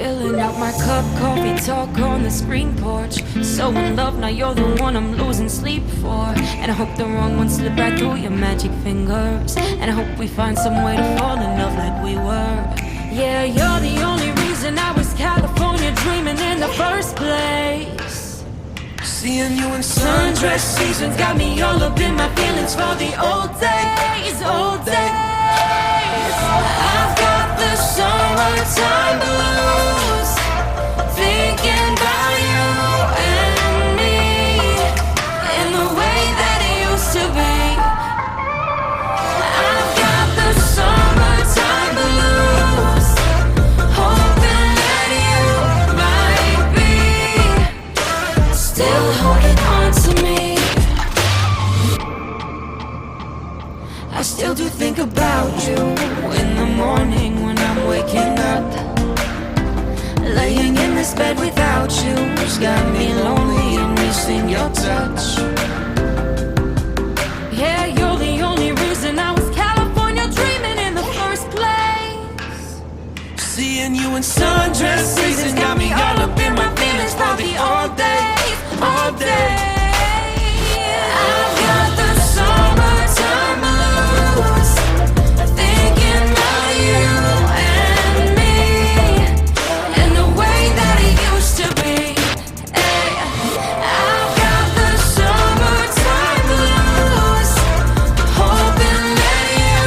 Filling up my cup, coffee talk on the screen porch. So in love, now you're the one I'm losing sleep for. And I hope the wrong one slip right through your magic fingers. And I hope we find some way to fall in love like we were. Yeah, you're the only reason I was California dreaming in the first place. Seeing you in sundress seasons got me all up in my feelings for the old days, old days. I've got the summertime blues, thinking about you and me, in the way that it used to be. I've got the summertime blues, hoping that you might be still holding on to me. I still do think about you in the morning when I'm waking up. Laying in this bed without you has got me lonely and missing your touch. Yeah, you're the only reason I was California dreaming in the first place. Seeing you in sundress seasons got me all up in my feelings for the all days, all days. I've got the summertime blues, thinking about you and me, and the way that it used to be. Hey, I've got the summertime blues, hoping that you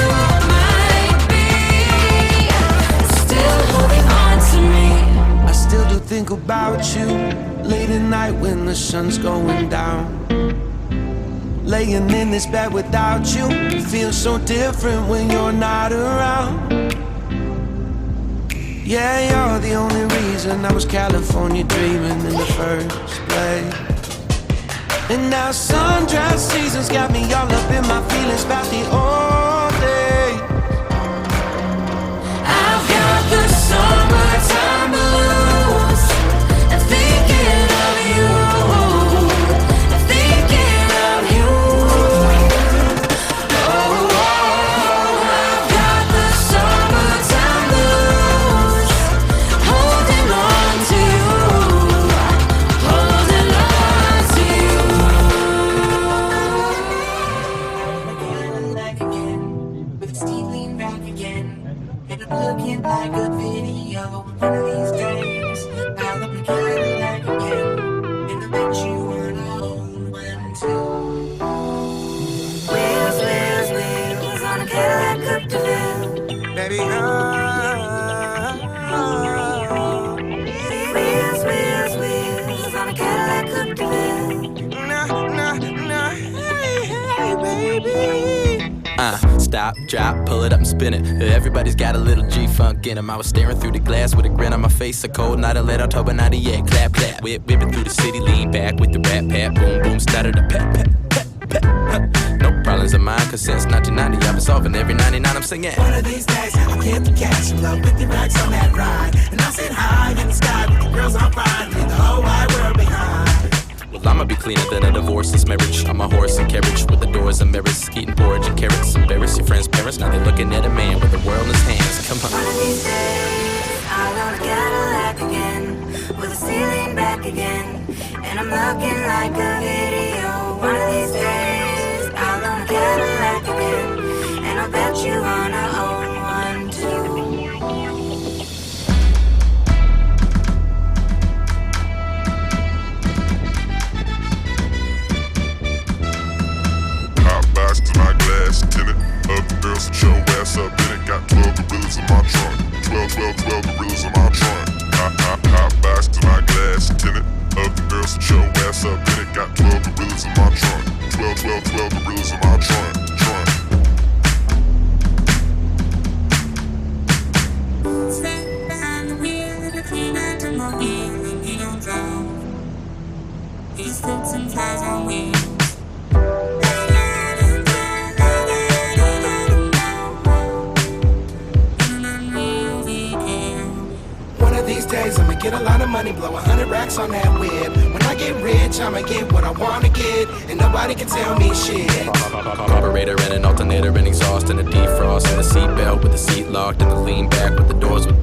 might be still holding on to me. I still do think about you late at night when the sun's going down. Laying in this bed without you feels so different when you're not around. Yeah, you're the only reason I was California dreaming in the first place. And now sundress seasons got me all up in my feelings about the old days. I've got the summertime blues, thinking of you, thinking of you. Oh, I've got the summertime blues, holding on to you, holding on to you. Like again, with Steve lean back again, and I'm looking like a video. One of these days, I'll look like again, and I bet you wanna own one too. Wheels, wheels, wheels on a Cadillac Coupe de Ville. Baby, Wheels, wheels, wheels on a Cadillac Coupe de Ville. nah, hey, baby. Stop, drop, pull it up and spin it. Everybody's got a little G-funk in them. I was staring through the glass with a grin on my face. A cold night of late October 98. Clap, clap, whipping through the city. Lean back with the rap, pat, boom, boom. Started a pat, pat, pat, pat. No problems of mine, cause since 1990 I've been solving every 99 I'm singing. One of these days, I'll get the cash in love with the racks on that ride, and I'll sit high in the sky with the girls on fire, leave the whole wide world behind. Well, I'ma be cleaner than a divorceless marriage. I'm a horse and carriage with the doors and mirrors. Eating porridge and carrots. Embarrass your friends' parents. Now they're looking at a man with the world in his hands. Come on. One of these days, I'll own a Cadillac again, with the ceiling back again, and I'm looking like a video. One of these days, I'll own a Cadillac again, and I bet you wanna own one too. Hot box to my glass, tinted. Other girls that your ass up in it. Got 12 gorillas in my trunk. 12 gorillas in my trunk. Hot box to my glass, tinted. Other girls that your ass up in it. Got 12 gorillas in my trunk. 12 gorillas in my trunk. Stand behind the wheel and I clean out the mobile and you don't drown. These flips and flies on wheels. One of these days I'ma get a lot of money, blow 100 racks on that whip. When I get rich, I'ma get what I wanna get, and nobody can tell me shit. Carburetor and an alternator and exhaust and a defrost and a seatbelt with the seat locked and the lean back with the doors with